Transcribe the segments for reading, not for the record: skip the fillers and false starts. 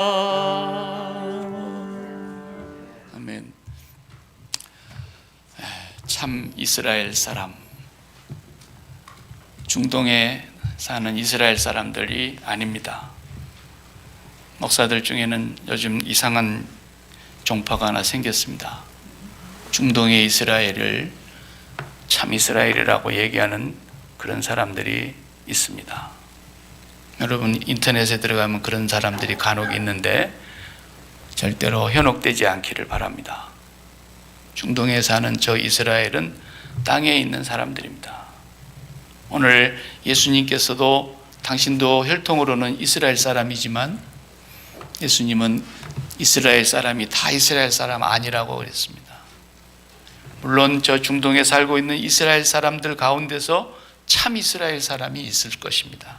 아멘. 참 이스라엘 사람, 중동에 사는 이스라엘 사람들이 아닙니다. 목사들 중에는 요즘 이상한 종파가 하나 생겼습니다. 중동의 이스라엘을 참 이스라엘이라고 얘기하는 그런 사람들이 있습니다. 여러분 인터넷에 들어가면 그런 사람들이 간혹 있는데 절대로 현혹되지 않기를 바랍니다. 중동에 사는 저 이스라엘은 땅에 있는 사람들입니다. 오늘 예수님께서도 당신도 혈통으로는 이스라엘 사람이지만 예수님은 이스라엘 사람이 다 이스라엘 사람 아니라고 그랬습니다. 물론 저 중동에 살고 있는 이스라엘 사람들 가운데서 참 이스라엘 사람이 있을 것입니다.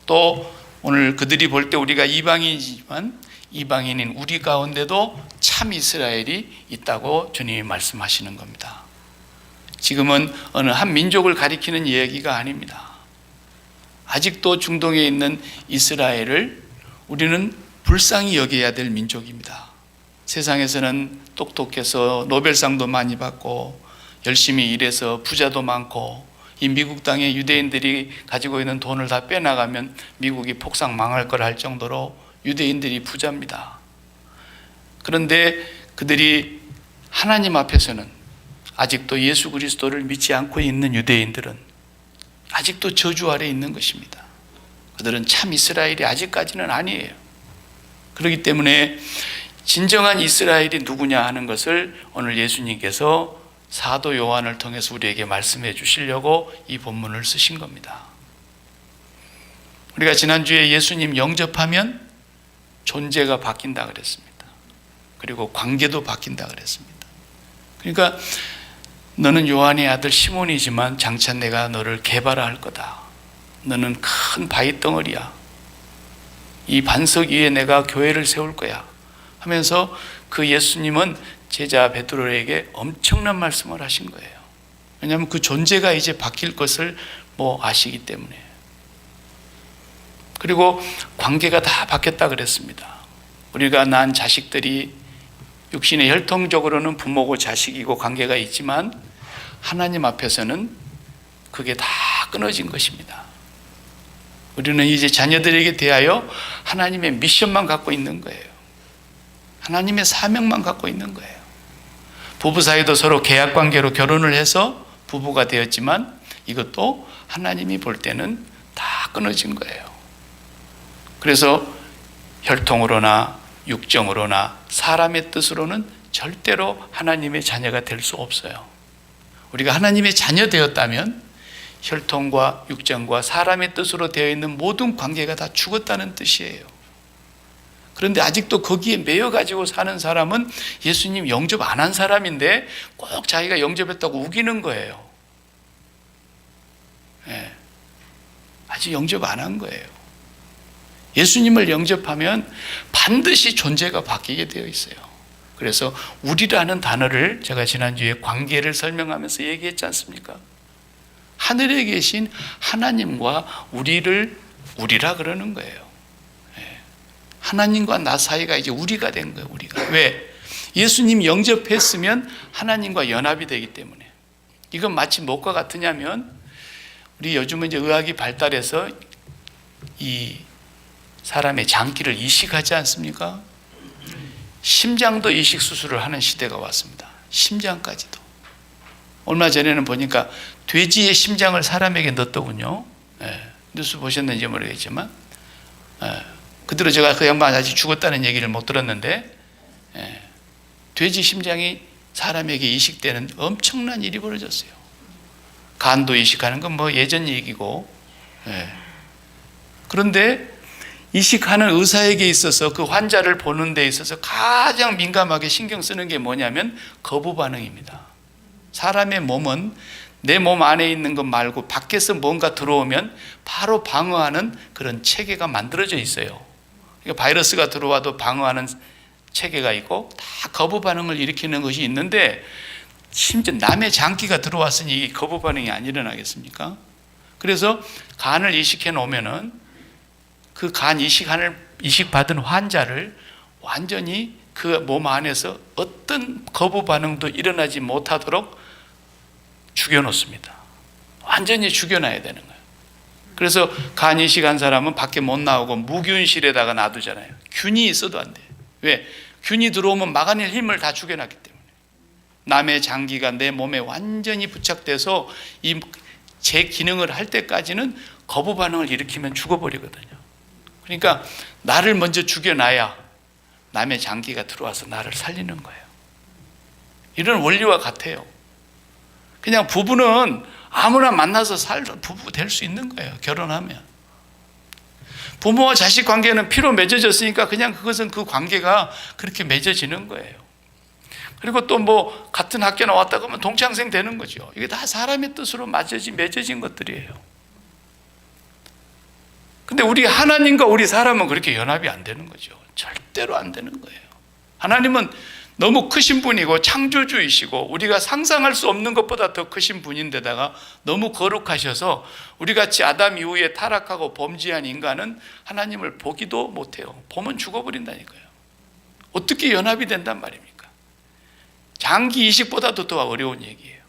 또 오늘 그들이 볼 때 우리가 이방인이지만 이방인인 우리 가운데도 참 이스라엘이 있다고 주님이 말씀하시는 겁니다. 지금은 어느 한 민족을 가리키는 이야기가 아닙니다. 아직도 중동에 있는 이스라엘을 우리는 불쌍히 여겨야 될 민족입니다. 세상에서는 똑똑해서 노벨상도 많이 받고 열심히 일해서 부자도 많고 이 미국 땅에 유대인들이 가지고 있는 돈을 다 빼나가면 미국이 폭삭 망할 걸 할 정도로 유대인들이 부자입니다. 그런데 그들이 하나님 앞에서는 아직도 예수 그리스도를 믿지 않고 있는 유대인들은 아직도 저주 아래 있는 것입니다. 그들은 참 이스라엘이 아직까지는 아니에요. 그렇기 때문에 진정한 이스라엘이 누구냐 하는 것을 오늘 예수님께서 사도 요한을 통해서 우리에게 말씀해 주시려고 이 본문을 쓰신 겁니다. 우리가 지난주에 예수님 영접하면 존재가 바뀐다 그랬습니다. 그리고 관계도 바뀐다 그랬습니다. 그러니까 너는 요한의 아들 시몬이지만 장차 내가 너를 개발할 거다. 너는 큰 바위 덩어리야. 이 반석 위에 내가 교회를 세울 거야 하면서 그 예수님은 제자 베드로에게 엄청난 말씀을 하신 거예요. 왜냐하면 그 존재가 이제 바뀔 것을 아시기 때문에. 그리고 관계가 다 바뀌었다 그랬습니다. 우리가 낳은 자식들이 육신의 혈통적으로는 부모고 자식이고 관계가 있지만 하나님 앞에서는 그게 다 끊어진 것입니다. 우리는 이제 자녀들에게 대하여 하나님의 미션만 갖고 있는 거예요. 하나님의 사명만 갖고 있는 거예요. 부부 사이도 서로 계약 관계로 결혼을 해서 부부가 되었지만 이것도 하나님이 볼 때는 다 끊어진 거예요. 그래서 혈통으로나 육정으로나 사람의 뜻으로는 절대로 하나님의 자녀가 될 수 없어요. 우리가 하나님의 자녀 되었다면 혈통과 육정과 사람의 뜻으로 되어 있는 모든 관계가 다 죽었다는 뜻이에요. 그런데 아직도 거기에 매여 가지고 사는 사람은 예수님 영접 안 한 사람인데 꼭 자기가 영접했다고 우기는 거예요. 아직 영접 안 한 거예요. 예수님을 영접하면 반드시 존재가 바뀌게 되어 있어요. 그래서 우리라는 단어를 제가 지난주에 관계를 설명하면서 얘기했지 않습니까? 하늘에 계신 하나님과 우리를 우리라 그러는 거예요. 하나님과 나 사이가 이제 우리가 된 거예요. 우리가. 왜? 예수님 영접했으면 하나님과 연합이 되기 때문에. 이건 마치 무엇과 같으냐면 우리 요즘은 이제 의학이 발달해서 이 사람의 장기를 이식하지 않습니까? 심장도 이식 수술을 하는 시대가 왔습니다. 심장까지도. 얼마 전에는 보니까 돼지의 심장을 사람에게 넣었더군요. 뉴스 보셨는지 모르겠지만 그대로 제가 그 양반 아직 죽었다는 얘기를 못 들었는데 돼지 심장이 사람에게 이식되는 엄청난 일이 벌어졌어요. 간도 이식하는 건 예전 얘기고 그런데 이식하는 의사에게 있어서 그 환자를 보는 데 있어서 가장 민감하게 신경 쓰는 게 뭐냐면 거부 반응입니다. 사람의 몸은 내 몸 안에 있는 것 말고 밖에서 뭔가 들어오면 바로 방어하는 그런 체계가 만들어져 있어요. 그러니까 바이러스가 들어와도 방어하는 체계가 있고 다 거부 반응을 일으키는 것이 있는데 심지어 남의 장기가 들어왔으니 거부 반응이 안 일어나겠습니까? 그래서 간을 이식해 놓으면은 그 간 이식을 이식받은 환자를 완전히 그 몸 안에서 어떤 거부 반응도 일어나지 못하도록 죽여놓습니다. 완전히 죽여놔야 되는 거예요. 그래서 간 이식한 사람은 밖에 못 나오고 무균실에다가 놔두잖아요. 균이 있어도 안 돼요. 왜? 균이 들어오면 막아낼 힘을 다 죽여놨기 때문에. 남의 장기가 내 몸에 완전히 부착돼서 이 제 기능을 할 때까지는 거부 반응을 일으키면 죽어버리거든요. 그러니까 나를 먼저 죽여놔야 남의 장기가 들어와서 나를 살리는 거예요. 이런 원리와 같아요. 그냥 부부는 아무나 만나서 부부 될 수 있는 거예요. 결혼하면. 부모와 자식 관계는 피로 맺어졌으니까 그냥 그것은 그 관계가 그렇게 맺어지는 거예요. 그리고 또 뭐 같은 학교 나왔다 그러면 동창생 되는 거죠. 이게 다 사람의 뜻으로 맺어진 것들이에요. 근데 우리 하나님과 우리 사람은 그렇게 연합이 안 되는 거죠. 절대로 안 되는 거예요. 하나님은 너무 크신 분이고 창조주이시고 우리가 상상할 수 없는 것보다 더 크신 분인데다가 너무 거룩하셔서 우리같이 아담 이후에 타락하고 범죄한 인간은 하나님을 보기도 못해요. 보면 죽어버린다니까요. 어떻게 연합이 된단 말입니까? 장기 이식보다도 더 어려운 얘기예요.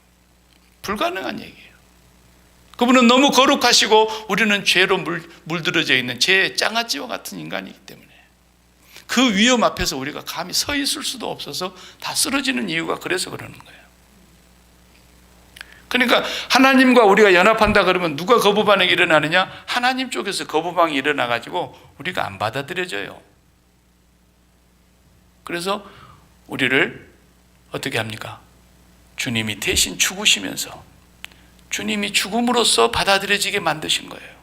불가능한 얘기예요. 그분은 너무 거룩하시고 우리는 죄로 물들어져 있는 죄의 장아찌와 같은 인간이기 때문에 그 위험 앞에서 우리가 감히 서 있을 수도 없어서 다 쓰러지는 이유가 그래서 그러는 거예요. 그러니까 하나님과 우리가 연합한다 그러면 누가 거부 반응이 일어나느냐? 하나님 쪽에서 거부 반응이 일어나가지고 우리가 안 받아들여져요. 그래서 우리를 어떻게 합니까? 주님이 대신 죽으시면서 주님이 죽음으로써 받아들여지게 만드신 거예요.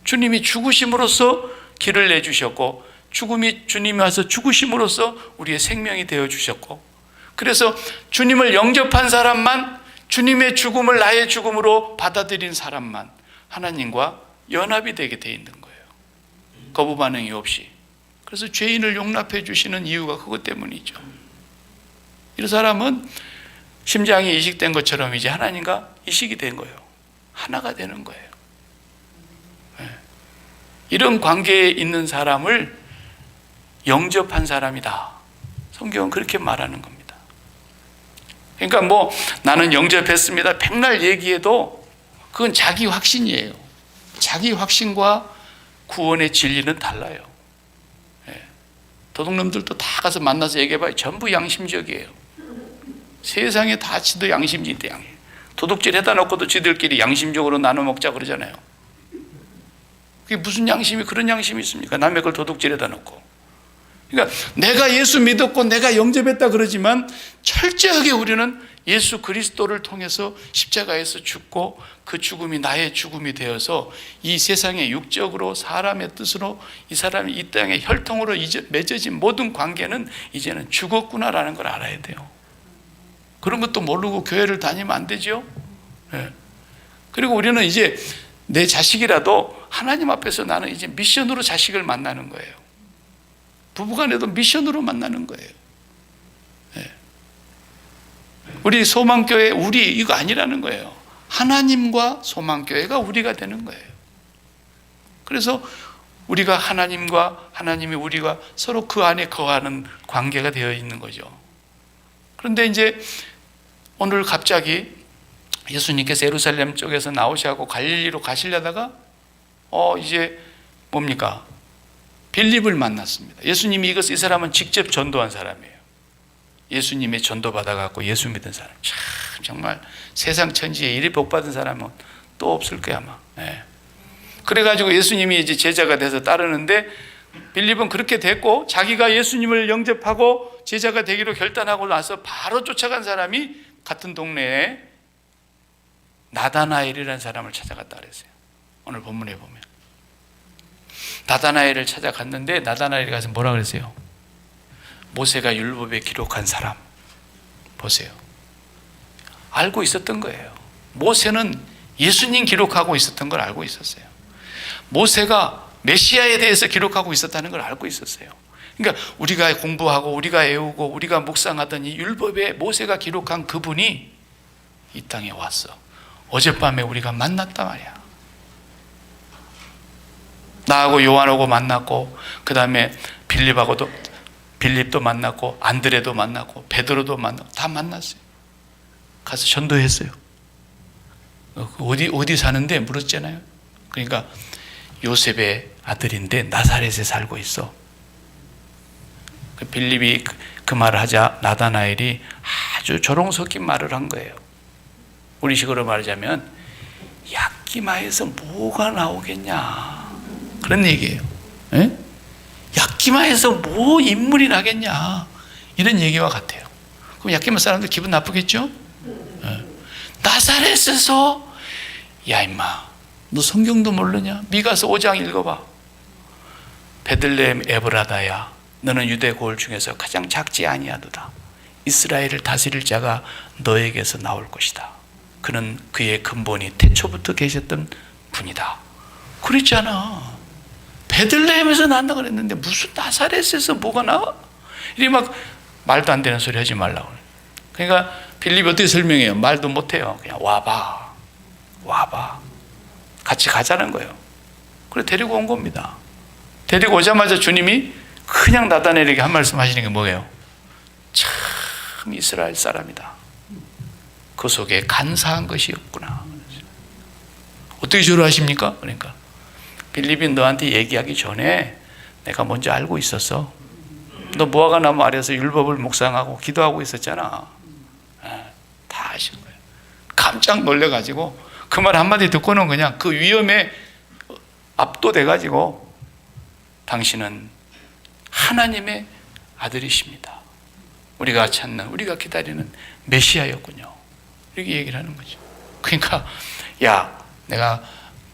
주님이 죽으심으로써 길을 내주셨고 주님이 와서 죽으심으로써 우리의 생명이 되어주셨고 그래서 주님을 영접한 사람만 주님의 죽음을 나의 죽음으로 받아들인 사람만 하나님과 연합이 되게 돼 있는 거예요. 거부 반응이 없이. 그래서 죄인을 용납해 주시는 이유가 그것 때문이죠. 이 사람은 심장이 이식된 것처럼 이제 하나님과 이식이 된 거예요. 하나가 되는 거예요. 이런 관계에 있는 사람을 영접한 사람이다. 성경은 그렇게 말하는 겁니다. 그러니까 뭐 나는 영접했습니다. 백날 얘기해도 그건 자기 확신이에요. 자기 확신과 구원의 진리는 달라요. 도둑놈들도 다 가서 만나서 얘기해봐요. 전부 양심적이에요. 세상에 다 지도 양심적이대. 도둑질 해다 놓고도 지들끼리 양심적으로 나눠 먹자 그러잖아요. 그게 무슨 양심이 그런 양심이 있습니까? 남의 걸 도둑질해다 놓고. 그러니까 내가 예수 믿었고 내가 영접했다 그러지만 철저하게 우리는 예수 그리스도를 통해서 십자가에서 죽고 그 죽음이 나의 죽음이 되어서 이 세상의 육적으로 사람의 뜻으로 이 사람이 이 땅의 혈통으로 맺어진 모든 관계는 이제는 죽었구나라는 걸 알아야 돼요. 그런 것도 모르고 교회를 다니면 안 되죠. 그리고 우리는 이제 내 자식이라도 하나님 앞에서 나는 이제 미션으로 자식을 만나는 거예요. 부부간에도 미션으로 만나는 거예요. 우리 소망교회 우리 이거 아니라는 거예요. 하나님과 소망교회가 우리가 되는 거예요. 그래서 우리가 하나님과 하나님이 우리가 서로 그 안에 거하는 관계가 되어 있는 거죠. 그런데 이제 오늘 갑자기 예수님께서 예루살렘 쪽에서 나오셔서 갈릴리로 가시려다가 이제 뭡니까? 빌립을 만났습니다. 예수님이 이 사람은 직접 전도한 사람이에요. 예수님의 전도 받아갖고 예수 믿은 사람. 참 정말 세상 천지에 이리 복 받은 사람은 또 없을 거야 아마. 그래가지고 예수님이 이제 제자가 돼서 따르는데 빌립은 그렇게 됐고 자기가 예수님을 영접하고 제자가 되기로 결단하고 나서 바로 쫓아간 사람이 같은 동네에 나다나엘이라는 사람을 찾아갔다 그랬어요. 오늘 본문에 보면 나다나엘을 찾아갔는데 나다나엘이 가서 뭐라 그랬어요? 모세가 율법에 기록한 사람 보세요. 알고 있었던 거예요. 모세는 예수님 기록하고 있었던 걸 알고 있었어요. 모세가 메시아에 대해서 기록하고 있었다는 걸 알고 있었어요. 그러니까 우리가 공부하고 우리가 외우고 우리가 묵상하던 이 율법에 모세가 기록한 그분이 이 땅에 왔어. 어젯밤에 우리가 만났단 말이야. 나하고 요한하고 만났고, 그 다음에 빌립도 만났고, 안드레도 만났고, 베드로도 만났고, 다 만났어요. 가서 전도했어요. 어디 사는데 물었잖아요. 그러니까 요셉의 아들인데 나사렛에 살고 있어. 빌립이 그 말을 하자 나다나엘이 아주 조롱 섞인 말을 한 거예요. 우리식으로 말하자면 약기마에서 뭐가 나오겠냐, 그런 얘기예요. 에? 약기마에서 뭐 인물이 나겠냐, 이런 얘기와 같아요. 그럼 약기마 사람들 기분 나쁘겠죠? 나사렛에서, 야 임마, 너 성경도 모르냐? 미가서 5장 읽어봐. 베들레헴 에브라다야, 너는 유대 고을 중에서 가장 작지 아니하도다. 이스라엘을 다스릴 자가 너에게서 나올 것이다. 그는 그의 근본이 태초부터 계셨던 분이다. 그랬잖아. 베들레헴에서 난다 그랬는데 무슨 나사렛에서 뭐가 나와? 이렇게 막 말도 안 되는 소리 하지 말라고. 그러니까 빌립이 어떻게 설명해요? 말도 못해요. 그냥 와봐. 같이 가자는 거예요. 그래 데리고 온 겁니다. 데리고 오자마자 주님이 그냥 나다나엘에게 한 말씀 하시는 게 뭐예요? 참 이스라엘 사람이다. 그 속에 간사한 것이 없구나. 어떻게 조로하십니까? 그러니까 빌립이 너한테 얘기하기 전에 내가 먼저 알고 있었어. 너 무화과 나무 아래에서 율법을 묵상하고 기도하고 있었잖아. 다 아신 거예요. 깜짝 놀래가지고 그 말 한마디 듣고는 그냥 그 위험에 압도돼가지고 당신은 하나님의 아들이십니다. 우리가 찾는, 우리가 기다리는 메시아였군요. 이렇게 얘기를 하는 거죠. 그러니까 야, 내가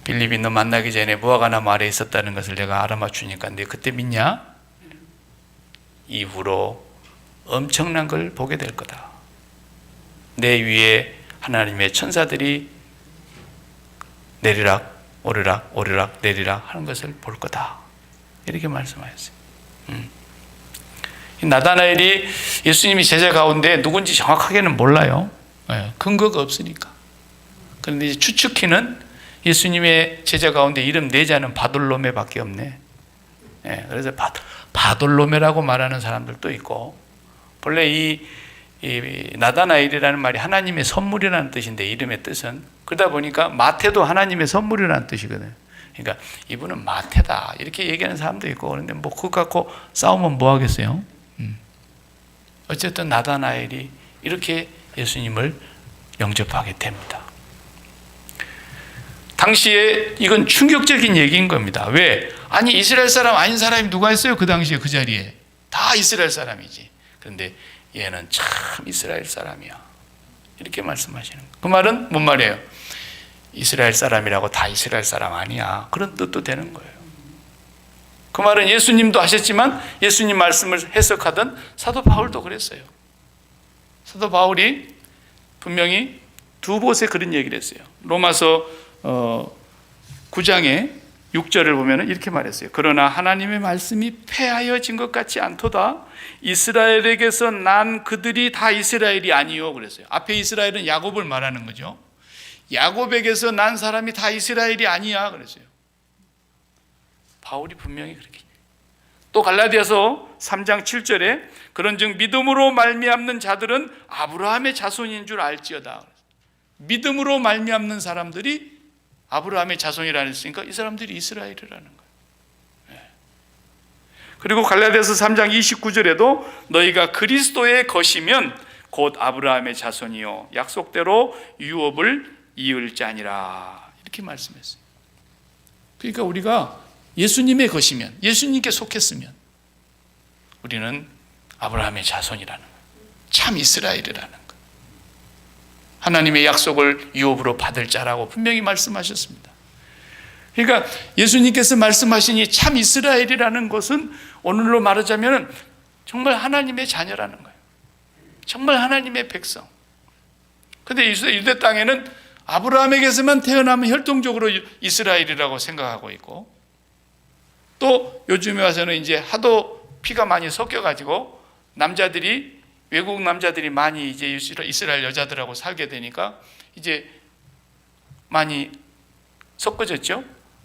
빌립이 너 만나기 전에 무화과 나무 아래에 있었다는 것을 내가 알아맞추니까 너 그때 믿냐? 이후로 엄청난 걸 보게 될 거다. 내 위에 하나님의 천사들이 내리락 오르락 오르락 내리락 하는 것을 볼 거다. 이렇게 말씀하셨어요. 나다나엘이 예수님이 제자 가운데 누군지 정확하게는 몰라요. 근거가 없으니까. 그런데 이제 추측히는 예수님의 제자 가운데 이름 4자는 바돌로메밖에 없네. 그래서 바돌로메라고 말하는 사람들도 있고, 본래 이 나다나엘이라는 말이 하나님의 선물이라는 뜻인데, 이름의 뜻은, 그러다 보니까 마태도 하나님의 선물이라는 뜻이거든요. 그러니까 이분은 마태다 이렇게 얘기하는 사람도 있고, 그런데 뭐 그거 갖고 싸우면 뭐 하겠어요? 어쨌든 나다나엘이 이렇게 예수님을 영접하게 됩니다. 당시에 이건 충격적인 얘기인 겁니다. 왜? 아니 이스라엘 사람 아닌 사람이 누가 있어요? 그 당시에 그 자리에 다 이스라엘 사람이지. 그런데 얘는 참 이스라엘 사람이야, 이렇게 말씀하시는 거예요. 그 말은 뭔 말이에요? 이스라엘 사람이라고 다 이스라엘 사람 아니야, 그런 뜻도 되는 거예요. 그 말은 예수님도 하셨지만 예수님 말씀을 해석하던 사도 바울도 그랬어요. 사도 바울이 분명히 두 곳에 그런 얘기를 했어요. 로마서 9장의 6절을 보면 이렇게 말했어요. 그러나 하나님의 말씀이 패하여진 것 같지 않도다. 이스라엘에게서 난 그들이 다 이스라엘이 아니요, 그랬어요. 앞에 이스라엘은 야곱을 말하는 거죠. 야곱에게서 난 사람이 다 이스라엘이 아니야, 그랬어요. 바울이 분명히 그렇게. 또 갈라디아서 3장 7절에 그런즉 믿음으로 말미암는 자들은 아브라함의 자손인 줄 알지어다. 믿음으로 말미암는 사람들이 아브라함의 자손이라 했으니까 이 사람들이 이스라엘이라는 거예요. 그리고 갈라디아서 3장 29절에도 너희가 그리스도의 것이면 곧 아브라함의 자손이요 약속대로 유업을 이을 자니라, 이렇게 말씀했어요. 그러니까 우리가 예수님의 것이면, 예수님께 속했으면 우리는 아브라함의 자손이라는 거예요. 참 이스라엘이라는 거예요. 하나님의 약속을 유업으로 받을 자라고 분명히 말씀하셨습니다. 그러니까 예수님께서 말씀하신 이 참 이스라엘이라는 것은 오늘로 말하자면 정말 하나님의 자녀라는 거예요. 정말 하나님의 백성. 그런데 유대 땅에는 아브라함에게서만 태어나면 혈통적으로 이스라엘이라고 생각하고 있고, 또 요즘에 와서는 이제 하도 피가 많이 섞여가지고 남자들이, 외국 남자들이 많이 이제 이스라엘 여자들하고 살게 되니까 이제 많이 섞어졌죠.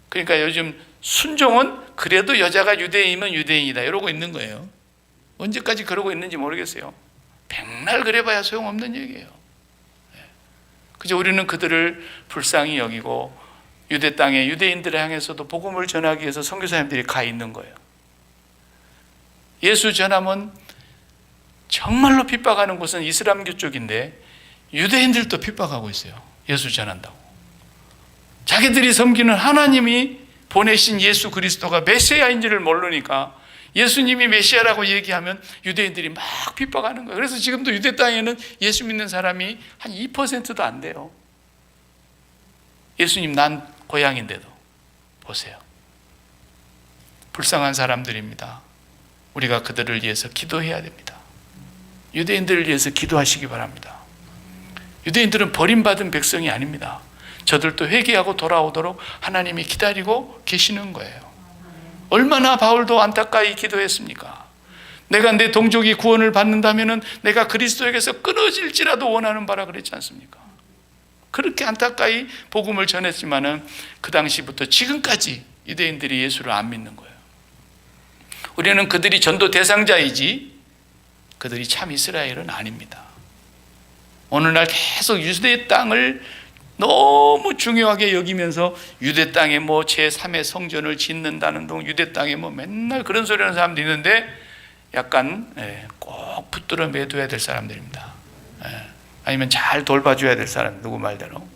그러니까 요즘 순종은 그래도 여자가 유대인이면 유대인이다 이러고 있는 거예요. 언제까지 그러고 있는지 모르겠어요. 백날 그래봐야 소용없는 얘기예요. 그저 우리는 그들을 불쌍히 여기고 유대 땅에 유대인들을 향해서도 복음을 전하기 위해서 선교사님들이 가 있는 거예요. 예수 전함은 정말로 핍박하는 곳은 이슬람교 쪽인데 유대인들도 핍박하고 있어요. 예수 전한다고. 자기들이 섬기는 하나님이 보내신 예수 그리스도가 메시아인지를 모르니까 예수님이 메시아라고 얘기하면 유대인들이 막 핍박하는 거예요. 그래서 지금도 유대 땅에는 예수 믿는 사람이 한 2%도 안 돼요. 예수님 난 고향인데도 보세요. 불쌍한 사람들입니다. 우리가 그들을 위해서 기도해야 됩니다. 유대인들을 위해서 기도하시기 바랍니다. 유대인들은 버림받은 백성이 아닙니다. 저들도 회개하고 돌아오도록 하나님이 기다리고 계시는 거예요. 얼마나 바울도 안타까이 기도했습니까? 내가 내 동족이 구원을 받는다면 내가 그리스도에게서 끊어질지라도 원하는 바라 그랬지 않습니까? 그렇게 안타까이 복음을 전했지만은 그 당시부터 지금까지 유대인들이 예수를 안 믿는 거예요. 우리는 그들이 전도 대상자이지 그들이 참 이스라엘은 아닙니다. 오늘날 계속 유대 땅을 너무 중요하게 여기면서 유대 땅에 뭐 제3의 성전을 짓는다는 둥 유대 땅에 뭐 맨날 그런 소리 하는 사람도 있는데 약간 꼭 붙들어 매둬야 될 사람들입니다. 아니면 잘 돌봐줘야 될 사람, 누구 말대로.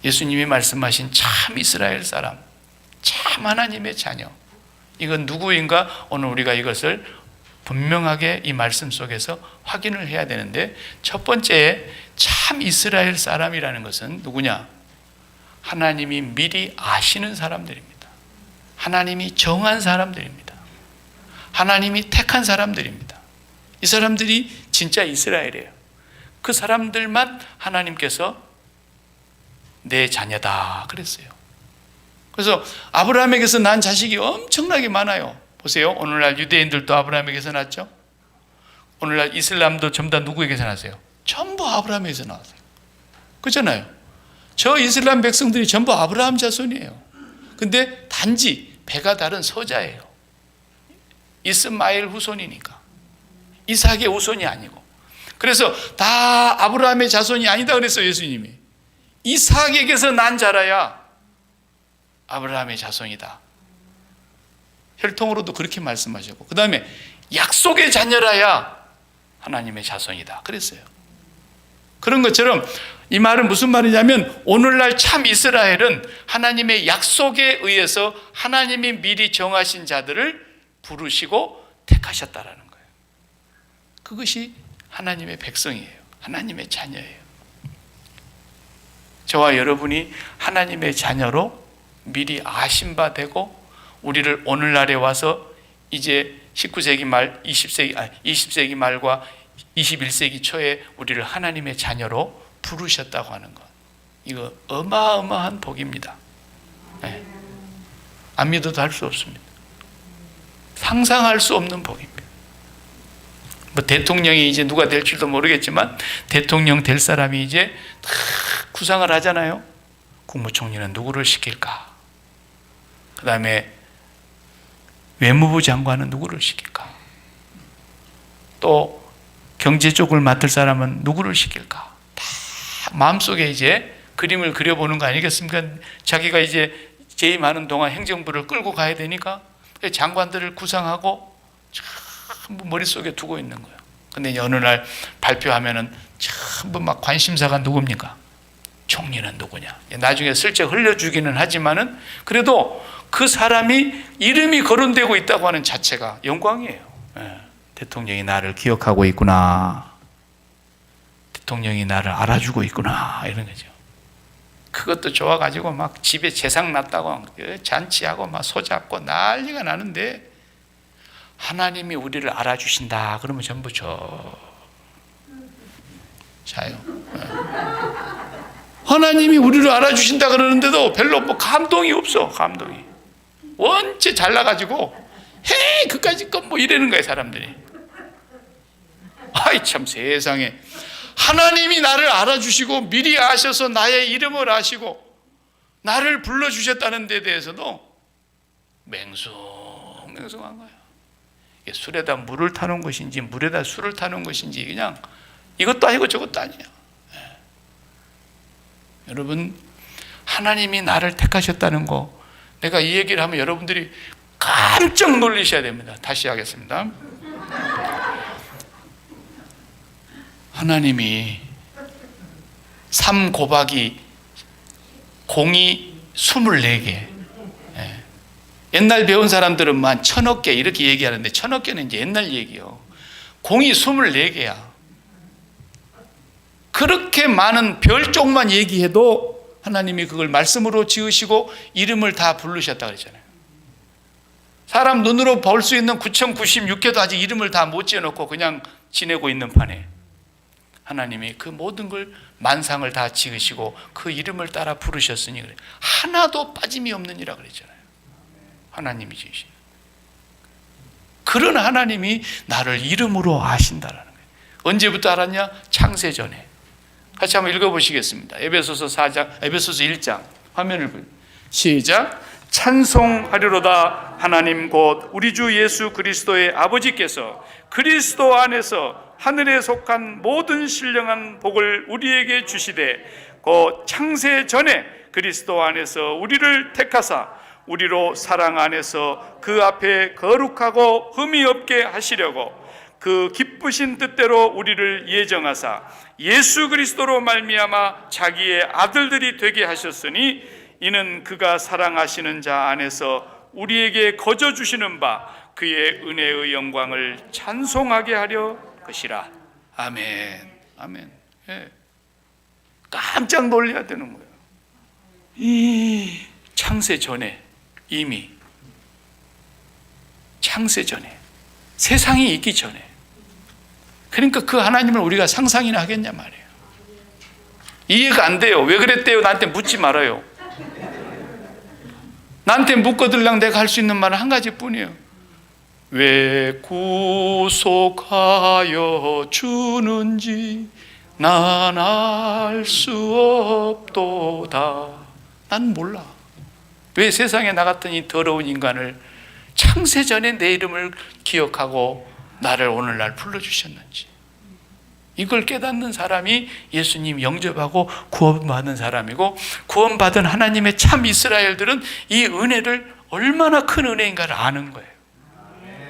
예수님이 말씀하신 참 이스라엘 사람, 참 하나님의 자녀, 이건 누구인가? 오늘 우리가 이것을 분명하게 이 말씀 속에서 확인을 해야 되는데, 첫 번째 참 이스라엘 사람이라는 것은 누구냐? 하나님이 미리 아시는 사람들입니다. 하나님이 정한 사람들입니다. 하나님이 택한 사람들입니다. 이 사람들이 진짜 이스라엘이에요. 그 사람들만 하나님께서 내 자녀다 그랬어요. 그래서 아브라함에게서 난 자식이 엄청나게 많아요. 보세요. 오늘날 유대인들도 아브라함에게서 났죠. 오늘날 이슬람도 전부 다 누구에게서 났어요? 전부 아브라함에게서 나왔어요. 그렇잖아요. 저 이슬람 백성들이 전부 아브라함 자손이에요. 근데 단지 배가 다른 서자예요. 이스마엘 후손이니까. 이삭의 후손이 아니고. 그래서 다 아브라함의 자손이 아니다 그랬어요, 예수님이. 이삭에게서 난 자라야 아브라함의 자손이다. 혈통으로도 그렇게 말씀하셨고, 그 다음에 약속의 자녀라야 하나님의 자손이다 그랬어요. 그런 것처럼 이 말은 무슨 말이냐면, 오늘날 참 이스라엘은 하나님의 약속에 의해서 하나님이 미리 정하신 자들을 부르시고 택하셨다라는 거예요. 그것이 하나님의 백성이에요. 하나님의 자녀예요. 저와 여러분이 하나님의 자녀로 미리 아신 바 되고, 우리를 오늘날에 와서 이제 19세기 말, 20세기 말과 21세기 초에 우리를 하나님의 자녀로 부르셨다고 하는 것, 이거 어마어마한 복입니다. 네. 안 믿어도 할 수 없습니다. 상상할 수 없는 복입니다. 뭐 대통령이 이제 누가 될지도 모르겠지만 대통령 될 사람이 이제 다 구상을 하잖아요. 국무총리는 누구를 시킬까? 그 다음에 외무부 장관은 누구를 시킬까? 또 경제 쪽을 맡을 사람은 누구를 시킬까? 다 마음속에 이제 그림을 그려보는 거 아니겠습니까? 자기가 이제 재임하는 동안 행정부를 끌고 가야 되니까 장관들을 구상하고 전부 머릿속에 두고 있는 거예요. 근데 어느 날 발표하면은 전부 막 관심사가 누굽니까? 총리는 누구냐? 나중에 슬쩍 흘려주기는 하지만은 그래도 그 사람이 이름이 거론되고 있다고 하는 자체가 영광이에요. 대통령이 나를 기억하고 있구나. 대통령이 나를 알아주고 있구나. 이런 거죠. 그것도 좋아가지고 막 집에 재상 났다고 잔치하고 막 소잡고 난리가 나는데, 하나님이 우리를 알아주신다 그러면 전부 자요. 하나님이 우리를 알아주신다 그러는데도 별로 뭐 감동이 없어. 감동이 원체 잘나가지고 헤이 그까짓 건 뭐 이러는 거예요, 사람들이. 아이 참, 세상에 하나님이 나를 알아주시고 미리 아셔서 나의 이름을 아시고 나를 불러주셨다는 데 대해서도 맹숭맹숭한 거예요. 이게 술에다 물을 타는 것인지 물에다 술을 타는 것인지 그냥 이것도 아니고 저것도 아니에요. 여러분, 하나님이 나를 택하셨다는 거, 내가 이 얘기를 하면 여러분들이 깜짝 놀라셔야 됩니다. 다시 하겠습니다. 하나님이 3 곱하기 0이 24개. 옛날 배운 사람들은 만 1000억 개 이렇게 얘기하는데 1000억 개는 이제 옛날 얘기요. 0이 24개야. 그렇게 많은 별쪽만 얘기해도 하나님이 그걸 말씀으로 지으시고 이름을 다 부르셨다 그랬잖아요. 사람 눈으로 볼 수 있는 9096개도 아직 이름을 다 못 지어놓고 그냥 지내고 있는 판에 하나님이 그 모든 걸 만상을 다 지으시고 그 이름을 따라 부르셨으니 그래. 하나도 빠짐이 없느니라 그랬잖아요. 하나님이 지으신. 그런 하나님이 나를 이름으로 아신다라는 거예요. 언제부터 알았냐? 창세전에. 같이 한번 읽어보시겠습니다. 에베소서 1장 화면을 보여요. 시작. 찬송하리로다. 하나님 곧 우리 주 예수 그리스도의 아버지께서 그리스도 안에서 하늘에 속한 모든 신령한 복을 우리에게 주시되 곧 창세 전에 그리스도 안에서 우리를 택하사 우리로 사랑 안에서 그 앞에 거룩하고 흠이 없게 하시려고 그 기쁘신 뜻대로 우리를 예정하사 예수 그리스도로 말미암아 자기의 아들들이 되게 하셨으니 이는 그가 사랑하시는 자 안에서 우리에게 거저 주시는 바 그의 은혜의 영광을 찬송하게 하려 것이라. 아멘. 아멘. 예. 깜짝 놀라야 되는 거예요. 이 창세 전에 이미 창세 전에 세상이 있기 전에 그러니까 그 하나님을 우리가 상상이나 하겠냐 말이에요. 이해가 안 돼요. 왜 그랬대요? 나한테 묻지 말아요. 나한테 묻거들랑 내가 할 수 있는 말은 한 가지뿐이에요. 왜 구속하여 주는지 난 알 수 없도다. 난 몰라. 왜 세상에 나갔던 이 더러운 인간을 창세전에 내 이름을 기억하고 나를 오늘날 불러주셨는지, 이걸 깨닫는 사람이 예수님 영접하고 구원받은 사람이고, 구원받은 하나님의 참 이스라엘들은 이 은혜를 얼마나 큰 은혜인가를 아는 거예요.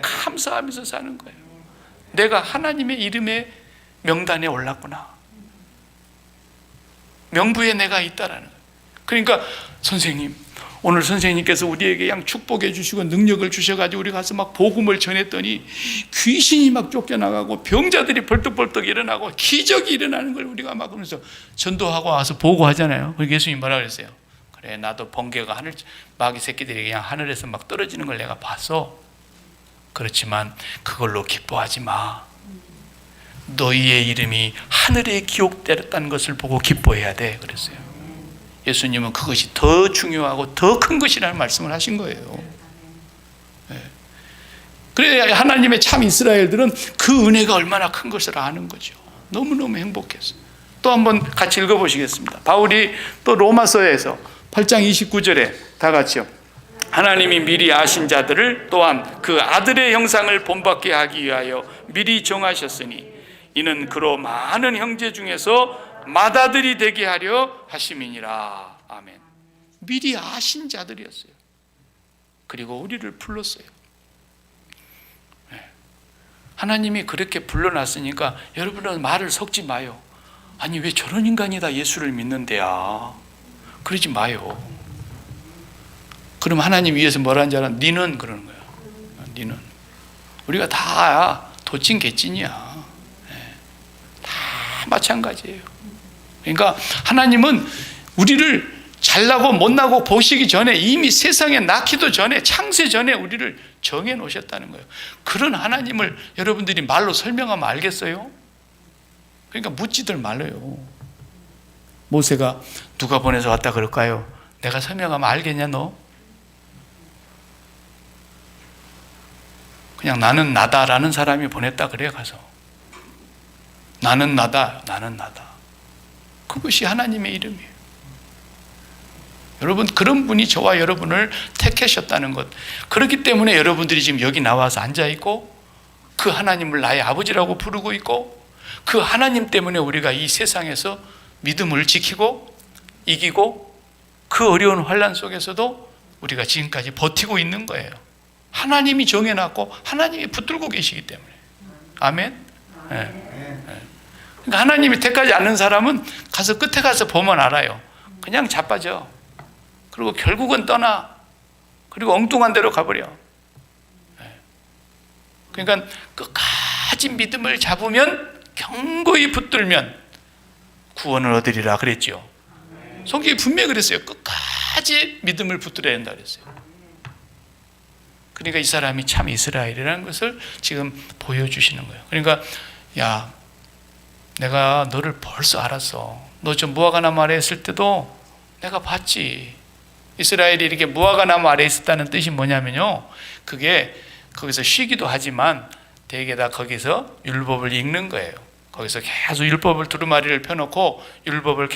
감사하면서 사는 거예요. 내가 하나님의 이름의 명단에 올랐구나, 명부에 내가 있다라는 거예요. 그러니까 선생님, 오늘 선생님께서 우리에게 양 축복해 주시고 능력을 주셔가지고 우리 가서 막 복음을 전했더니 귀신이 막 쫓겨나가고 병자들이 벌떡벌떡 일어나고 기적이 일어나는 걸 우리가 막 그러면서 전도하고 와서 보고하잖아요. 그래서 예수님 뭐라 그랬어요? 그래, 나도 번개가 마귀 새끼들이 그냥 하늘에서 막 떨어지는 걸 내가 봤어. 그렇지만 그걸로 기뻐하지 마. 너희의 이름이 하늘에 기록되었다는 것을 보고 기뻐해야 돼. 그랬어요. 예수님은 그것이 더 중요하고 더 큰 것이라는 말씀을 하신 거예요. 그래 하나님의 참 이스라엘들은 그 은혜가 얼마나 큰 것을 아는 거죠. 너무너무 행복했어요. 또 한번 같이 읽어보시겠습니다. 바울이 또 로마서에서 8장 29절에 다 같이요. 하나님이 미리 아신 자들을 또한 그 아들의 형상을 본받게 하기 위하여 미리 정하셨으니 이는 그로 많은 형제 중에서 맏아들이 되게 하려 하심이니라. 아멘. 미리 아신 자들이었어요. 그리고 우리를 불렀어요. 하나님이 그렇게 불러놨으니까 여러분은 말을 섞지 마요. 아니 왜 저런 인간이 다 예수를 믿는데야, 그러지 마요. 그럼 하나님 위에서 뭐라는 줄 알아? 니는 그러는 거야. 니는. 우리가 다 도찐 개찐이야. 다 마찬가지예요. 그러니까 하나님은 우리를 잘나고 못나고 보시기 전에 이미 세상에 낳기도 전에 창세 전에 우리를 정해 놓으셨다는 거예요. 그런 하나님을 여러분들이 말로 설명하면 알겠어요? 그러니까 묻지들 말아요. 모세가 누가 보내서 왔다 그럴까요? 내가 설명하면 알겠냐 너? 그냥 나는 나다라는 사람이 보냈다 그래. 가서 나는 나다, 나는 나다. 그것이 하나님의 이름이에요. 여러분, 그런 분이 저와 여러분을 택하셨다는 것. 그렇기 때문에 여러분들이 지금 여기 나와서 앉아있고 그 하나님을 나의 아버지라고 부르고 있고 그 하나님 때문에 우리가 이 세상에서 믿음을 지키고 이기고 그 어려운 환난 속에서도 우리가 지금까지 버티고 있는 거예요. 하나님이 정해놨고 하나님이 붙들고 계시기 때문에. 아멘. 그러니까 하나님이 택하지 않는 사람은 가서 끝에 가서 보면 알아요. 그냥 자빠져. 그리고 결국은 떠나. 그리고 엉뚱한 데로 가버려. 그러니까 끝까지 믿음을 잡으면, 견고히 붙들면 구원을 얻으리라 그랬죠. 성경이 분명히 그랬어요. 끝까지 믿음을 붙들어야 된다 그랬어요. 그러니까 이 사람이 참 이스라엘이라는 것을 지금 보여주시는 거예요. 그러니까 야, 내가 너를 벌써 알았어. 너 저 무화과나무 아래에 있을 때도 내가 봤지. 이스라엘이 이렇게 무화과나무 아래에 있었다는 뜻이 뭐냐면요, 그게 거기서 쉬기도 하지만 대개 다 거기서 율법을 읽는 거예요. 거기서 계속 율법을 두루마리를 펴놓고 율법을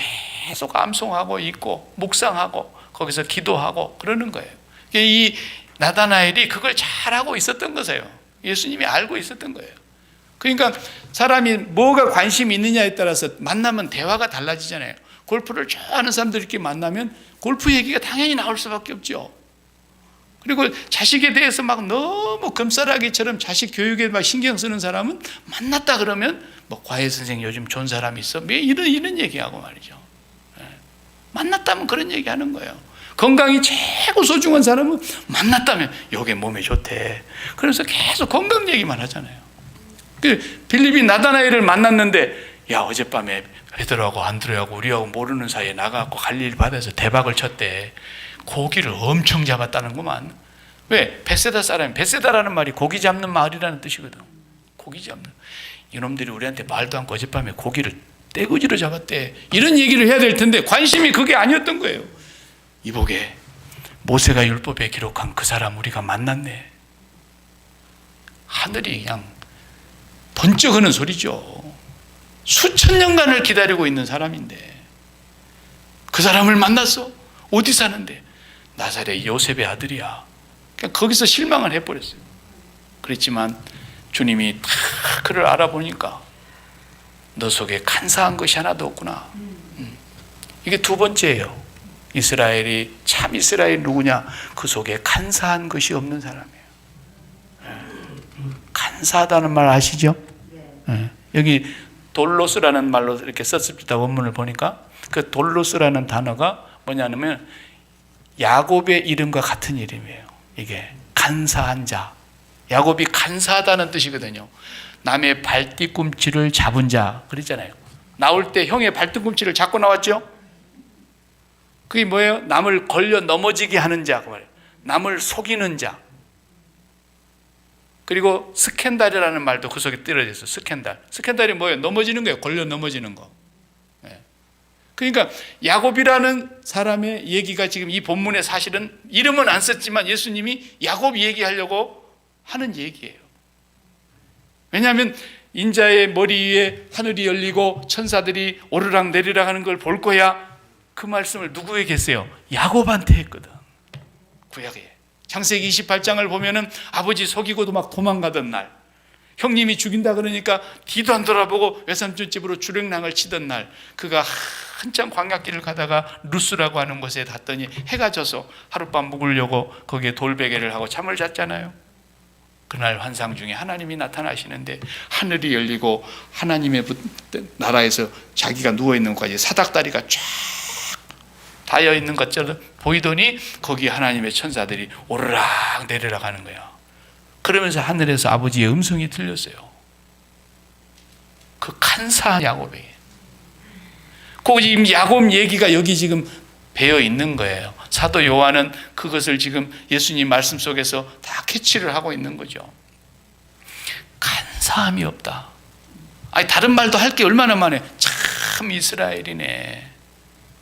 계속 암송하고 읽고 묵상하고 거기서 기도하고 그러는 거예요. 이 나다나엘이 그걸 잘하고 있었던 거세요. 예수님이 알고 있었던 거예요. 그러니까 사람이 뭐가 관심이 있느냐에 따라서 만나면 대화가 달라지잖아요. 골프를 좋아하는 사람들 이렇게 만나면 골프 얘기가 당연히 나올 수밖에 없죠. 그리고 자식에 대해서 막 너무 금싸라기처럼 자식 교육에 막 신경 쓰는 사람은 만났다 그러면 뭐 과외 선생님 요즘 좋은 사람이 있어? 왜 이런 얘기하고 말이죠. 만났다면 그런 얘기하는 거예요. 건강이 최고 소중한 사람은 만났다면 요게 몸에 좋대. 그래서 계속 건강 얘기만 하잖아요. 빌립이 나다나엘을 만났는데 야, 어젯밤에 베드로하고 안드레하고 우리하고 모르는 사이에 나가고 갈릴리 바다에서 대박을 쳤대. 고기를 엄청 잡았다는구만. 왜? 베세다 사람이, 베세다라는 말이 고기 잡는 마을이라는 뜻이거든. 고기 잡는. 이놈들이 우리한테 말도 않고 어젯밤에 고기를 떼거지로 잡았대. 이런 얘기를 해야 될 텐데 관심이 그게 아니었던 거예요. 이보게, 모세가 율법에 기록한 그 사람 우리가 만났네. 하늘이 그냥 번쩍 하는 소리죠. 수천 년간을 기다리고 있는 사람인데 그 사람을 만났어. 어디 사는데? 나사렛 요셉의 아들이야. 그냥 거기서 실망을 해버렸어요. 그랬지만 주님이 다 그를 알아보니까 너 속에 간사한 것이 하나도 없구나. 이게 두 번째예요. 이스라엘이 참 이스라엘 누구냐? 그 속에 간사한 것이 없는 사람이에요. 간사하다는 말 아시죠? 여기 돌로스라는 말로 이렇게 썼습니다. 원문을 보니까 그 돌로스라는 단어가 뭐냐면 야곱의 이름과 같은 이름이에요. 이게 간사한 자. 야곱이 간사하다는 뜻이거든요. 남의 발뒤꿈치를 잡은 자 그랬잖아요. 나올 때 형의 발뒤꿈치를 잡고 나왔죠. 그게 뭐예요? 남을 걸려 넘어지게 하는 자, 그 말이에요. 남을 속이는 자. 그리고 스캔달이라는 말도 그 속에 들어져 있어요. 스캔달. 스캔달이 뭐예요? 넘어지는 거예요. 걸려 넘어지는 거. 그러니까 야곱이라는 사람의 얘기가 지금 이 본문에 사실은 이름은 안 썼지만 예수님이 야곱 얘기하려고 하는 얘기예요. 왜냐하면 인자의 머리 위에 하늘이 열리고 천사들이 오르락 내리락 하는 걸 볼 거야. 그 말씀을 누구에게 했어요? 야곱한테 했거든. 구약에. 창세기 28장을 보면은 아버지 속이고도 막 도망가던 날, 형님이 죽인다 그러니까 뒤도 안 돌아보고 외삼촌 집으로 주랭랑을 치던 날, 그가 한참 광야길을 가다가 루스라고 하는 곳에 갔더니 해가 져서 하룻밤 묵으려고 거기에 돌베개를 하고 잠을 잤잖아요. 그날 환상 중에 하나님이 나타나시는데 하늘이 열리고 하나님의 나라에서 자기가 누워있는 곳까지 사닥다리가 쫙 닿여있는 것처럼 보이더니 거기에 하나님의 천사들이 오르락 내리락 하는 거야. 그러면서 하늘에서 아버지의 음성이 들렸어요. 그 간사한 야곱에게. 그 지금 야곱 얘기가 여기 지금 배어 있는 거예요. 사도 요한은 그것을 지금 예수님 말씀 속에서 다 캐치를 하고 있는 거죠. 간사함이 없다. 아니 다른 말도 할 게 얼마나 많아요. 참 이스라엘이네.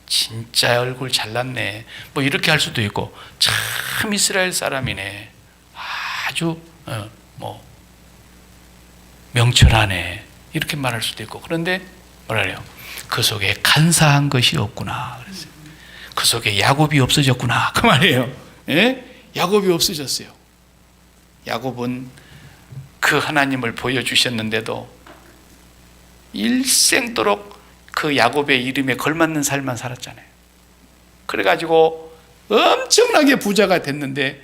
진짜 얼굴 잘났네. 뭐 이렇게 할 수도 있고 참 이스라엘 사람이네. 아주 명철하네. 이렇게 말할 수도 있고. 그런데 뭐라 그래요? 그 속에 간사한 것이 없구나 그랬어요. 그 속에 야곱이 없어졌구나 그 말이에요. 예? 야곱이 없어졌어요. 야곱은 그 하나님을 보여주셨는데도 일생도록 그 야곱의 이름에 걸맞는 삶만 살았잖아요. 그래가지고 엄청나게 부자가 됐는데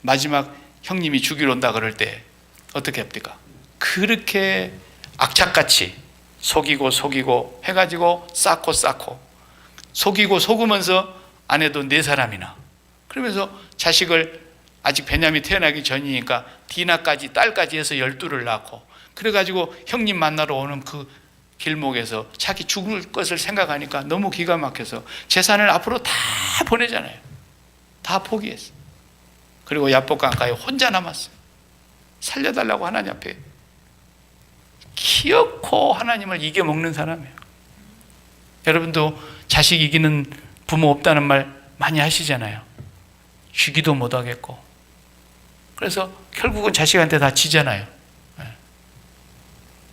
마지막 형님이 죽이러 온다 그럴 때 어떻게 합니까? 그렇게 악착같이 속이고 해가지고 쌓고 속이고 속으면서 아내도 4사람이나, 그러면서 자식을 아직 베냐민이 태어나기 전이니까 디나까지 딸까지 해서 12를 낳고, 그래가지고 형님 만나러 오는 그 길목에서 자기 죽을 것을 생각하니까 너무 기가 막혀서 재산을 앞으로 다 보내잖아요. 다 포기했어. 그리고 야복강가에 혼자 남았어요. 살려달라고 하나님 앞에 기어코 하나님을 이겨먹는 사람이에요. 여러분도 자식 이기는 부모 없다는 말 많이 하시잖아요. 주기도 못하겠고. 그래서 결국은 자식한테 다 지잖아요.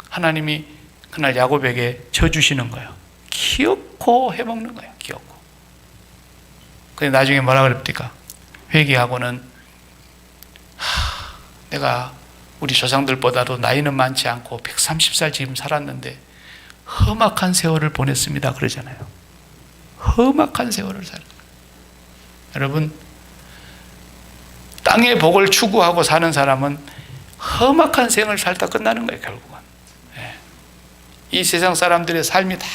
하나님이 그날 야곱에게 져주시는 거예요. 기어코 해먹는 거예요. 기어코. 근데 나중에 뭐라 그랬습니까? 회개하고는 내가 우리 조상들보다도 나이는 많지 않고 130살 지금 살았는데 험악한 세월을 보냈습니다 그러잖아요. 험악한 세월을 살았어요. 여러분, 땅의 복을 추구하고 사는 사람은 험악한 생을 살다 끝나는 거예요. 결국은 이 세상 사람들의 삶이 다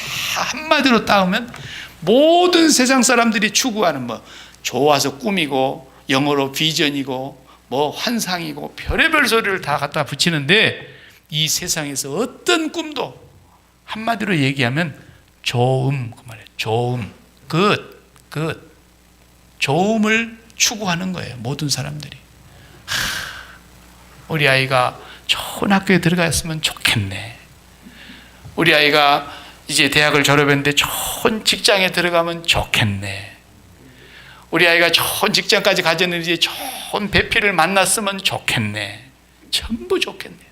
한마디로 따으면 모든 세상 사람들이 추구하는 뭐 좋아서 꿈이고 영어로 비전이고 뭐 환상이고 별의별 소리를 다 갖다 붙이는데, 이 세상에서 어떤 꿈도 한마디로 얘기하면 좋음, 그 말이에요. 좋음, good. 좋음을 추구하는 거예요. 모든 사람들이. 우리 아이가 좋은 학교에 들어갔으면 좋겠네. 우리 아이가 이제 대학을 졸업했는데 좋은 직장에 들어가면 좋겠네. 우리 아이가 좋은 직장까지 가졌는데 이제 좋은 배필을 만났으면 좋겠네. 전부 좋겠네요.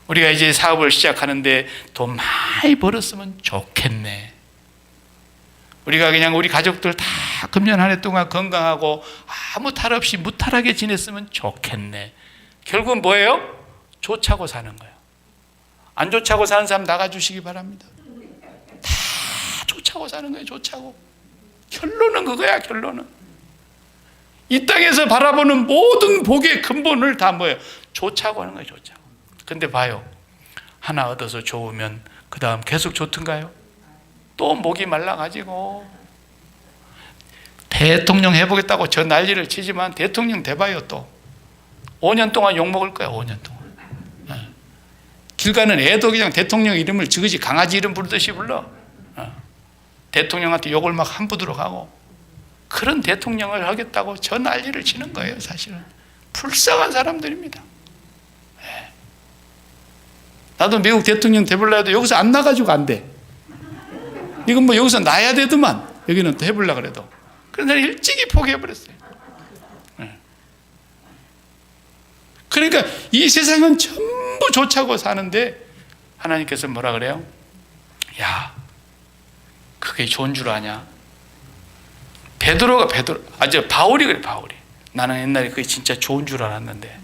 우리가 이제 사업을 시작하는데 돈 많이 벌었으면 좋겠네. 우리가 그냥 우리 가족들 다 금년 한 해 동안 건강하고 아무 탈 없이 무탈하게 지냈으면 좋겠네. 결국은 뭐예요? 좋자고 사는 거예요. 안 좋자고 사는 사람 나가주시기 바랍니다. 다 좋자고 사는 거예요. 좋자고. 결론은 그거야. 결론은 이 땅에서 바라보는 모든 복의 근본을 다 뭐예요? 좋자고 하는 거예요. 좋자고. 근데 봐요, 하나 얻어서 좋으면 그 다음 계속 좋던가요? 또 목이 말라가지고 대통령 해보겠다고 저 난리를 치지만 대통령 돼봐요. 또 5년 동안 욕먹을 거야. 5년 동안. 길 가는 애도 그냥 대통령 이름을 지그지 강아지 이름 부르듯이 불러. 대통령한테 욕을 막 함부도록 하고, 그런 대통령을 하겠다고 저 난리를 치는 거예요. 사실은 불쌍한 사람들입니다. 나도 미국 대통령 돼보려 해도 여기서 안 나가지고 안 돼. 이건 뭐 여기서 나야 되더만 여기는 또 해보려고 그래도. 그래서 일찍이 포기해버렸어요. 그러니까 이 세상은 전부 좋자고 사는데 하나님께서 뭐라 그래요? 야, 그게 좋은 줄 아냐? 바울이 그래. 바울이 나는 옛날에 그게 진짜 좋은 줄 알았는데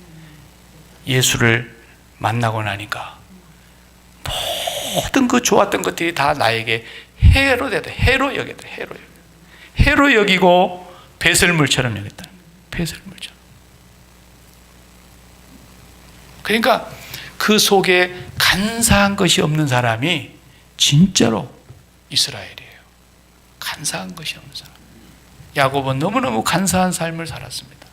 예수를 만나고 나니까 모든 그 좋았던 것들이 다 나에게 해로 되다. 해로 여겼다. 해로 여기고 배설물처럼 여겼다. 배설물처럼. 그러니까 그 속에 간사한 것이 없는 사람이 진짜로 이스라엘이에요. 간사한 것이 없는 사람. 야곱은 너무너무 간사한 삶을 살았습니다.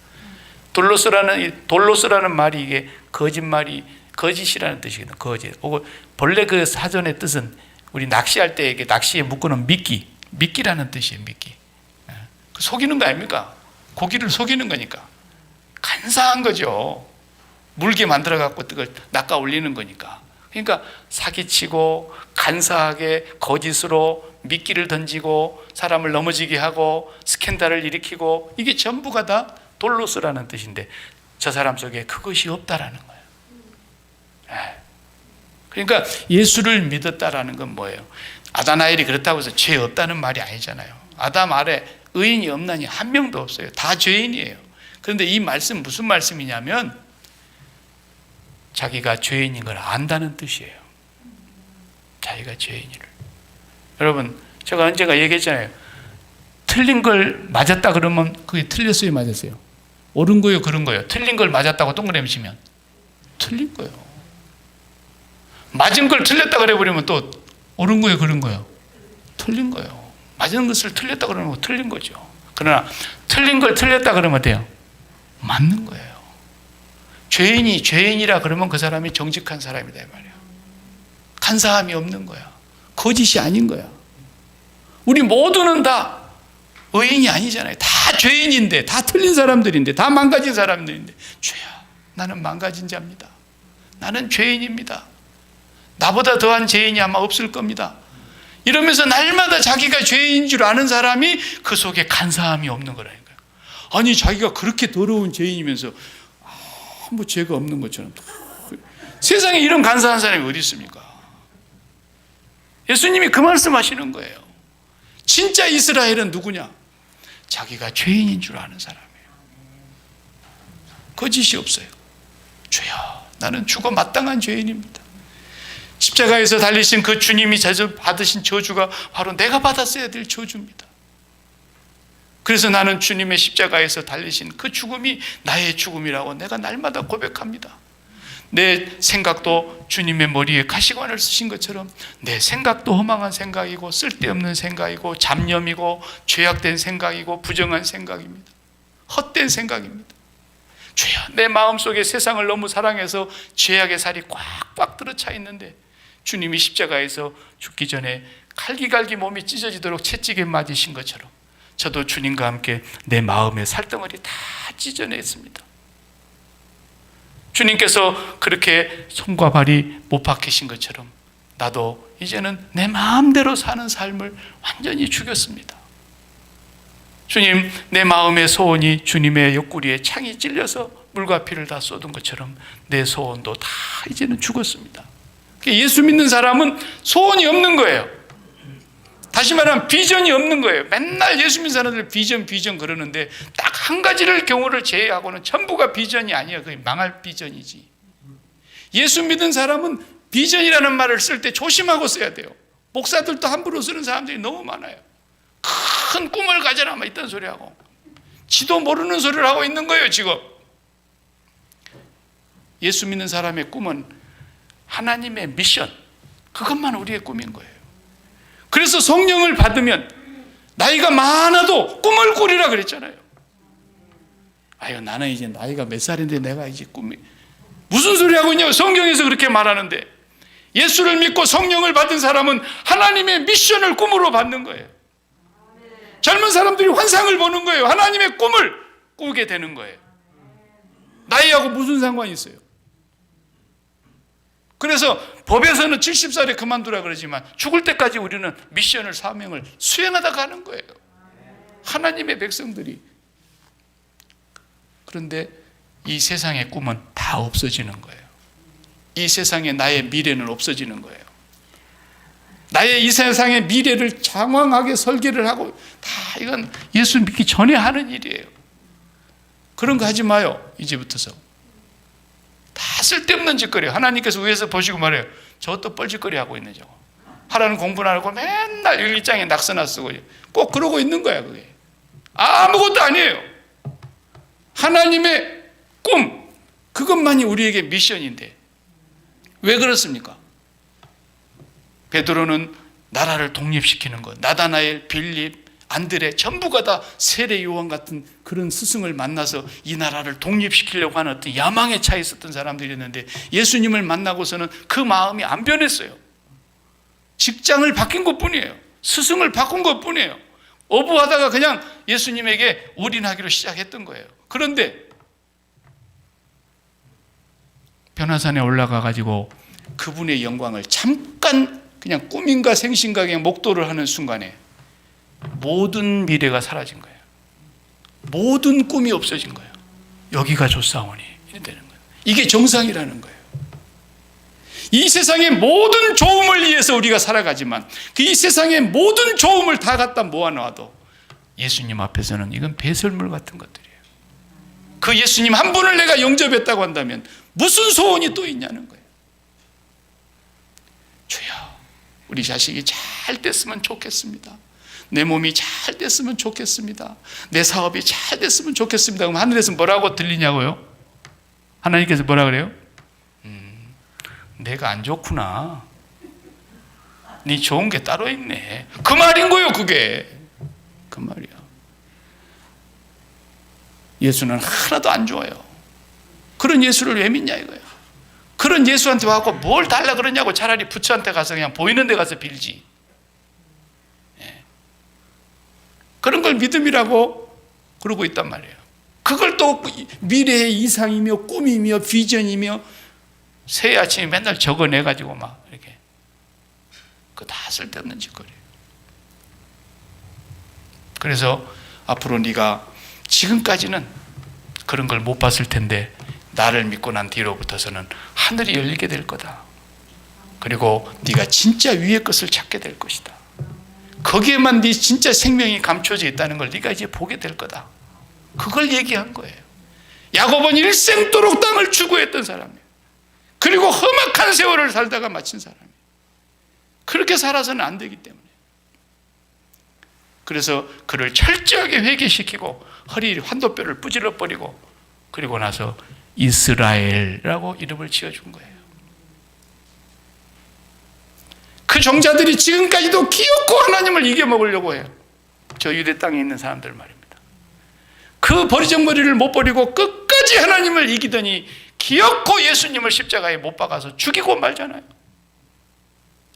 돌로스라는 말이 이게 거짓이라는 뜻이거든요. 거짓. 본래 그 사전의 뜻은 우리 낚시할 때 이게 낚시에 묶어놓은 미끼라는 뜻이에요. 미끼. 속이는 거 아닙니까? 고기를 속이는 거니까. 간사한 거죠. 물게 만들어갖고 그걸 낚아 올리는 거니까. 그러니까 사기치고 간사하게 거짓으로 미끼를 던지고 사람을 넘어지게 하고 스캔들을 일으키고, 이게 전부가 다 돌로스라는 뜻인데 저 사람 속에 그것이 없다라는 거예요. 그러니까 예수를 믿었다라는 건 뭐예요? 아다나엘이 그렇다고 해서 죄 없다는 말이 아니잖아요. 아담 아래 의인이 없나니 한 명도 없어요. 다 죄인이에요. 그런데 이 말씀 무슨 말씀이냐면 자기가 죄인인 걸 안다는 뜻이에요. 자기가 죄인을. 여러분, 제가 언젠가 얘기했잖아요. 틀린 걸 맞았다 그러면 그게 틀렸어요, 맞았어요? 옳은 거예요, 그런 거예요? 틀린 걸 맞았다고 동그라미 치면 틀린 거예요. 맞은 걸 틀렸다 그래버리면 또 옳은 거예요, 그런 거예요? 틀린 거예요. 맞은 것을 틀렸다 그러면 틀린 거죠. 그러나 틀린 걸 틀렸다 그러면 어때요? 맞는 거예요. 죄인이 죄인이라 그러면 그 사람이 정직한 사람이다 이 말이야. 간사함이 없는 거야. 거짓이 아닌 거야. 우리 모두는 다 의인이 아니잖아요. 다 죄인인데, 다 틀린 사람들인데, 다 망가진 사람들인데, 죄야, 나는 망가진 자입니다. 나는 죄인입니다. 나보다 더한 죄인이 아마 없을 겁니다. 이러면서 날마다 자기가 죄인인 줄 아는 사람이 그 속에 간사함이 없는 거라니까요. 아니, 자기가 그렇게 더러운 죄인이면서 아무 죄가 없는 것처럼. 세상에 이런 간사한 사람이 어디 있습니까? 예수님이 그 말씀하시는 거예요. 진짜 이스라엘은 누구냐? 자기가 죄인인 줄 아는 사람이에요. 거짓이 없어요. 죄야, 나는 죽어 마땅한 죄인입니다. 십자가에서 달리신 그 주님이 받으신 저주가 바로 내가 받았어야 될 저주입니다. 그래서 나는 주님의 십자가에서 달리신 그 죽음이 나의 죽음이라고 내가 날마다 고백합니다. 내 생각도 주님의 머리에 가시관을 쓰신 것처럼 내 생각도 허망한 생각이고 쓸데없는 생각이고 잡념이고 죄악된 생각이고 부정한 생각입니다. 헛된 생각입니다. 죄야, 내 마음속에 세상을 너무 사랑해서 죄악의 살이 꽉꽉 들어차 있는데 주님이 십자가에서 죽기 전에 갈기갈기 몸이 찢어지도록 채찍에 맞으신 것처럼 저도 주님과 함께 내 마음의 살덩어리 다 찢어냈습니다. 주님께서 그렇게 손과 발이 못 박히신 것처럼 나도 이제는 내 마음대로 사는 삶을 완전히 죽였습니다. 주님, 내 마음의 소원이 주님의 옆구리에 창이 찔려서 물과 피를 다 쏟은 것처럼 내 소원도 다 이제는 죽었습니다. 예수 믿는 사람은 소원이 없는 거예요. 다시 말하면 비전이 없는 거예요. 맨날 예수 믿는 사람들 비전 그러는데 딱 한 가지를 경우를 제외하고는 전부가 비전이 아니에요. 그게 망할 비전이지. 예수 믿는 사람은 비전이라는 말을 쓸 때 조심하고 써야 돼요. 목사들도 함부로 쓰는 사람들이 너무 많아요. 큰 꿈을 가져라 막 이딴 소리하고 지도 모르는 소리를 하고 있는 거예요 지금. 예수 믿는 사람의 꿈은 하나님의 미션, 그것만 우리의 꿈인 거예요. 그래서 성령을 받으면 나이가 많아도 꿈을 꾸리라 그랬잖아요. 아유, 나는 이제 나이가 몇 살인데 내가 이제 꿈이, 무슨 소리 하고 있냐고. 성경에서 그렇게 말하는데 예수를 믿고 성령을 받은 사람은 하나님의 미션을 꿈으로 받는 거예요. 젊은 사람들이 환상을 보는 거예요. 하나님의 꿈을 꾸게 되는 거예요. 나이하고 무슨 상관이 있어요? 그래서 법에서는 70살에 그만두라 그러지만 죽을 때까지 우리는 미션을, 사명을 수행하다 가는 거예요. 하나님의 백성들이. 그런데 이 세상의 꿈은 다 없어지는 거예요. 이 세상에 나의 미래는 없어지는 거예요. 나의 이 세상의 미래를 장황하게 설계를 하고 다 이건 예수 믿기 전에 하는 일이에요. 그런 거 하지 마요. 이제부터서. 다 쓸데없는 짓거리. 하나님께서 위에서 보시고 말해요. 저것도 뻘짓거리 하고 있네 저거. 하라는 공부는 안 하고 맨날 일장에 낙서나 쓰고 꼭 그러고 있는 거야 그게. 아무것도 아니에요. 하나님의 꿈, 그것만이 우리에게 미션인데 왜 그렇습니까? 베드로는 나라를 독립시키는 것, 나다나엘, 빌립, 안드레 전부가 다 세례 요한 같은 그런 스승을 만나서 이 나라를 독립시키려고 하는 어떤 야망에 차 있었던 사람들이었는데 예수님을 만나고서는 그 마음이 안 변했어요. 직장을 바뀐 것뿐이에요. 스승을 바꾼 것뿐이에요. 어부하다가 그냥 예수님에게 올인하기로 시작했던 거예요. 그런데 변화산에 올라가 가지고 그분의 영광을 잠깐 그냥 꿈인가 생신가 그냥 목도를 하는 순간에 모든 미래가 사라진 거예요. 모든 꿈이 없어진 거예요. 여기가 좋사오니 이렇게 되는 거예요. 이게 정상이라는 거예요. 이 세상의 모든 좋음을 위해서 우리가 살아가지만 이 세상의 모든 좋음을 다 갖다 모아놔도 예수님 앞에서는 이건 배설물 같은 것들이에요. 그 예수님 한 분을 내가 영접했다고 한다면 무슨 소원이 또 있냐는 거예요. 주여, 우리 자식이 잘 됐으면 좋겠습니다. 내 몸이 잘 됐으면 좋겠습니다. 내 사업이 잘 됐으면 좋겠습니다. 그럼 하늘에서 뭐라고 들리냐고요? 하나님께서 뭐라 그래요? 내가 안 좋구나. 네 좋은 게 따로 있네. 그 말인 거예요, 그게. 그 말이야. 예수는 하나도 안 좋아요. 그런 예수를 왜 믿냐 이거야. 그런 예수한테 와서 뭘 달라 그러냐고. 차라리 부처한테 가서 그냥 보이는 데 가서 빌지. 그런 걸 믿음이라고 그러고 있단 말이에요. 그걸 또 미래의 이상이며 꿈이며 비전이며 새해 아침에 맨날 적어내가지고 막 이렇게. 그거 다 쓸데없는 짓거리예요. 그래서 앞으로 네가 지금까지는 그런 걸 못 봤을 텐데 나를 믿고 난 뒤로부터서는 하늘이 열리게 될 거다. 그리고 네가 진짜 위의 것을 찾게 될 것이다. 거기에만 네 진짜 생명이 감춰져 있다는 걸 네가 이제 보게 될 거다. 그걸 얘기한 거예요. 야곱은 일생도록 땅을 추구했던 사람이에요. 그리고 험악한 세월을 살다가 마친 사람이에요. 그렇게 살아서는 안 되기 때문에. 그래서 그를 철저하게 회개시키고 허리 환도뼈를 부질러 버리고 그리고 나서 이스라엘이라고 이름을 지어준 거예요. 그 종자들이 지금까지도 기어코 하나님을 이겨먹으려고 해요. 저 유대 땅에 있는 사람들 말입니다. 그 버리적머리를 못 버리고 끝까지 하나님을 이기더니 기어코 예수님을 십자가에 못 박아서 죽이고 말잖아요.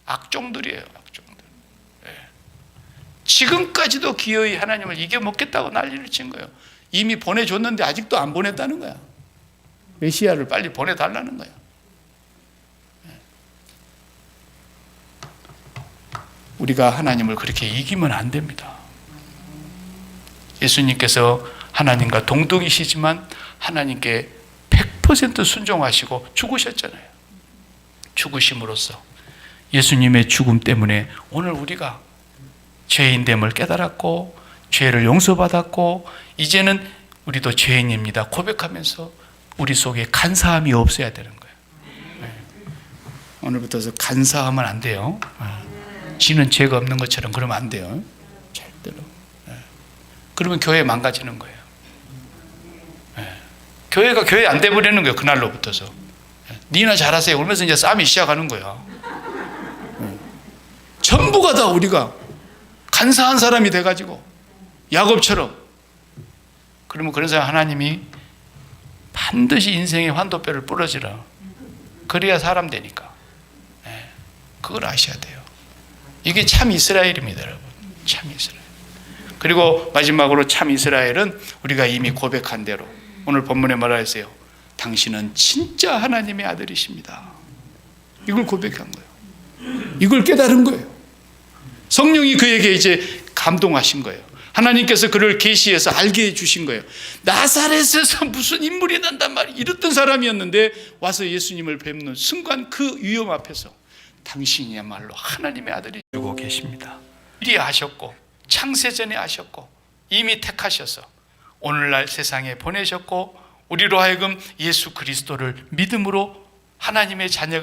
악종들이에요, 악종들. 네. 지금까지도 기어이 하나님을 이겨먹겠다고 난리를 친 거예요. 이미 보내줬는데 아직도 안 보냈다는 거야. 메시아를 빨리 보내달라는 거야. 우리가 하나님을 그렇게 이기면 안 됩니다. 예수님께서 하나님과 동등이시지만 하나님께 100% 순종하시고 죽으셨잖아요. 죽으심으로써 예수님의 죽음 때문에 오늘 우리가 죄인됨을 깨달았고 죄를 용서받았고 이제는 우리도 죄인입니다 고백하면서 우리 속에 간사함이 없어야 되는 거예요. 네. 오늘부터서 간사하면 안 돼요. 지는 죄가 없는 것처럼 그러면 안 돼요. 절대로. 네. 그러면 교회 망가지는 거예요. 네. 교회가 교회 안 돼버리는 거예요. 그날로부터서. 네. 니나 잘하세요. 그러면서 이제 싸움이 시작하는 거예요. 네. 전부가 다 우리가 간사한 사람이 돼가지고 야곱처럼. 그러면 그런 사람 하나님이 반드시 인생의 환도뼈를 부러지라. 그래야 사람 되니까. 네. 그걸 아셔야 돼요. 이게 참 이스라엘입니다, 여러분. 참 이스라엘. 그리고 마지막으로 참 이스라엘은 우리가 이미 고백한 대로 오늘 본문에 뭐라 했어요? 당신은 진짜 하나님의 아들이십니다. 이걸 고백한 거예요. 이걸 깨달은 거예요. 성령이 그에게 이제 감동하신 거예요. 하나님께서 그를 계시해서 알게 해주신 거예요. 나사렛에서 무슨 인물이 난단 말이에요. 이랬던 사람이었는데 와서 예수님을 뵙는 순간 그 위험 앞에서 당신이야말로 하나님의 아들이 되고 계십니다. 미리 아셨고 창세전에 아셨고 이미 택하셔서 오늘날 세상에 보내셨고 우리로 하여금 예수 그리스도를 믿음으로 하나님의 자녀가